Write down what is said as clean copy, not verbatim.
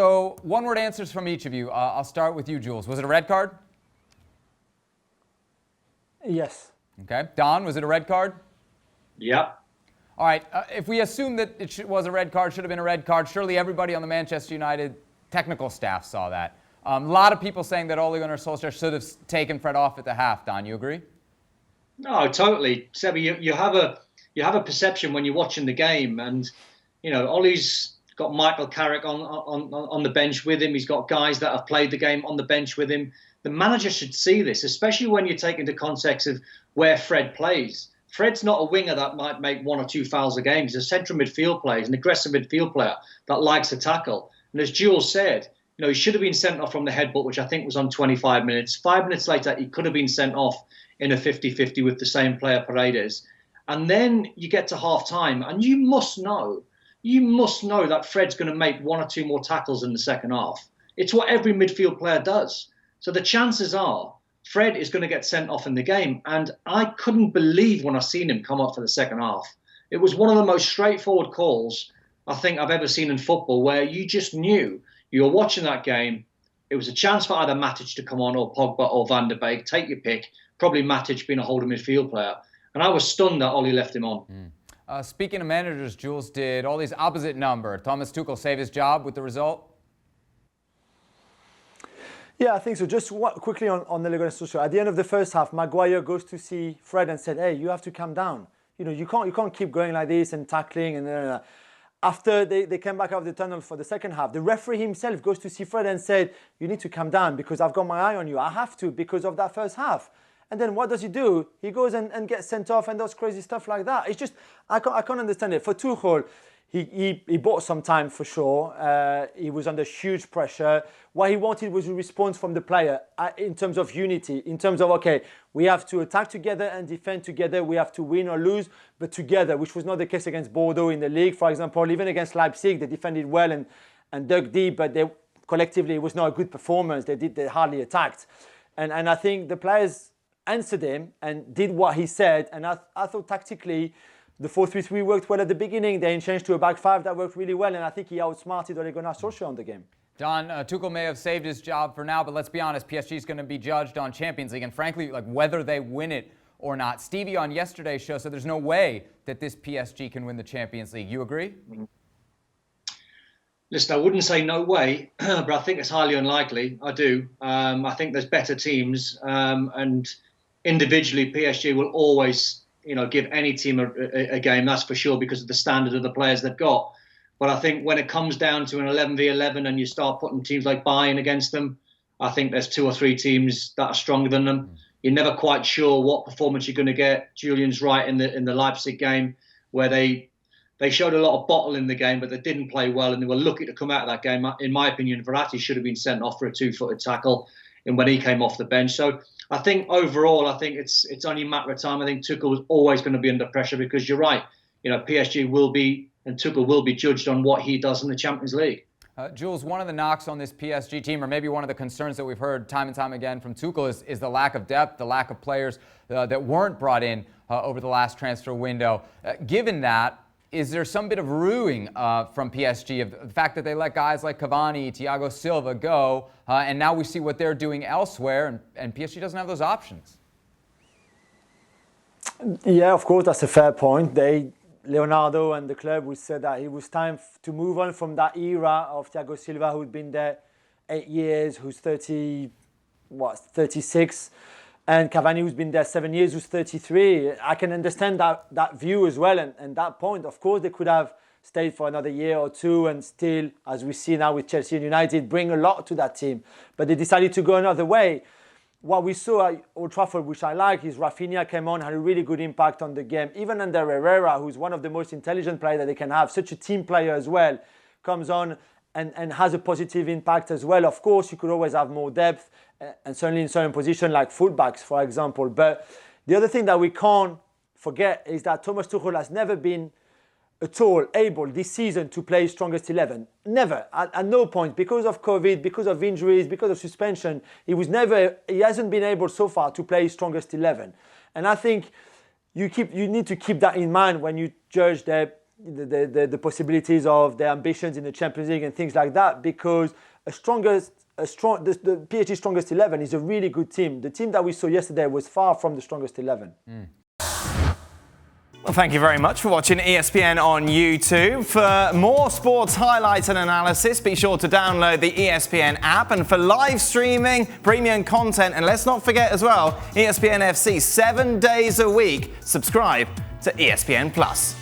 So, one-word answers from each of you. I'll start with you, Jules. Was it a red card? Yes. Okay. Don, was it a red card? Yep. All right. If we assume that it was a red card, should have been a red card, surely everybody on the Manchester United technical staff saw that. A lot of people saying that Ole Gunnar Solskjaer should have taken Fred off at the half. Don, you agree? No, totally. Sebi, you have a perception when you're watching the game, and Ole's got Michael Carrick on the bench with him. He's got guys that have played the game on the bench with him. The manager should see this, especially when you take into context of where Fred plays. Fred's not a winger that might make one or two fouls a game. He's a central midfield player. He's an aggressive midfield player that likes to tackle. And as Jules said, he should have been sent off from the headbutt, which I think was on 25 minutes. 5 minutes later, he could have been sent off in a 50-50 with the same player, Paredes. And then you get to half-time, and you must know that Fred's going to make one or two more tackles in the second half. It's what every midfield player does. So the chances are Fred is going to get sent off in the game. And I couldn't believe when I seen him come up for the second half. It was one of the most straightforward calls I think I've ever seen in football, where you just knew you were watching that game. It was a chance for either Matic to come on, or Pogba, or Van der Beek. Take your pick. Probably Matic being a holding midfield player. And I was stunned that Ole left him on. Speaking of managers, Jules, did Ole's opposite number, Thomas Tuchel, save his job with the result? Yeah, I think so. Just quickly on Ole Gunnar Solskjaer. At the end of the first half, Maguire goes to see Fred and said, "Hey, you have to calm down. You can't keep going like this and tackling." And after they came back out of the tunnel for the second half, the referee himself goes to see Fred and said, "You need to calm down because I've got my eye on you. I have to because of that first half." And then what does he do? He goes and gets sent off and does crazy stuff like that. It's just, I can't understand it. For Tuchel, he bought some time for sure. He was under huge pressure. What he wanted was a response from the player in terms of unity, in terms of, okay, we have to attack together and defend together. We have to win or lose, but together, which was not the case against Bordeaux in the league, for example. Even against Leipzig, they defended well and dug deep, but collectively, it was not a good performance. They hardly attacked. And I think the players answered him and did what he said. And I thought tactically, the 4-3-3 worked well at the beginning. Then changed to a back five that worked really well. And I think he outsmarted Ole Gunnar Solskjaer on the game. Don, Tuchel may have saved his job for now, but let's be honest, PSG is going to be judged on Champions League and frankly, like whether they win it or not. Stevie on yesterday's show said there's no way that this PSG can win the Champions League. You agree? Listen, I wouldn't say no way, but I think it's highly unlikely. I do. I think there's better teams, and individually, PSG will always, give any team a game. That's for sure, because of the standard of the players they've got. But I think when it comes down to an 11v11 and you start putting teams like Bayern against them, I think there's two or three teams that are stronger than them. You're never quite sure what performance you're going to get. Julian's right in the Leipzig game, where they showed a lot of bottle in the game, but they didn't play well, and they were lucky to come out of that game. In my opinion, Verratti should have been sent off for a two-footed tackle and when he came off the bench. So I think overall, it's only a matter of time. I think Tuchel was always going to be under pressure, because you're right. PSG will be, and Tuchel will be judged on what he does in the Champions League. Jules, one of the knocks on this PSG team, or maybe one of the concerns that we've heard time and time again from Tuchel, is the lack of depth, the lack of players that weren't brought in over the last transfer window. Given that, is there some bit of ruining from PSG of the fact that they let guys like Cavani, Thiago Silva go, and now we see what they're doing elsewhere, and PSG doesn't have those options? Yeah, of course, that's a fair point. Leonardo and the club would say that it was time to move on from that era of Thiago Silva, who'd been there 8 years, who's 36, and Cavani, who's been there 7 years, who's 33. I can understand that view as well, and that point. Of course, they could have stayed for another year or two and still, as we see now with Chelsea and United, bring a lot to that team. But they decided to go another way. What we saw at Old Trafford, which I like, is Rafinha came on, had a really good impact on the game. Even under Herrera, who's one of the most intelligent players that they can have, such a team player as well, comes on and has a positive impact as well. Of course, you could always have more depth, and certainly in certain positions like fullbacks, for example. But the other thing that we can't forget is that Thomas Tuchel has never been at all able this season to play strongest 11. Never, at no point, because of COVID, because of injuries, because of suspension. He hasn't been able so far to play strongest 11. And I think you need to keep that in mind when you judge the the possibilities of their ambitions in the Champions League and things like that, because the PSG strongest 11 is a really good team. The team that we saw yesterday was far from the strongest 11. Well, thank you very much for watching ESPN on YouTube. For more sports highlights and analysis, be sure to download the ESPN app. And for live streaming, premium content, and let's not forget as well, ESPN FC 7 days a week. Subscribe to ESPN Plus.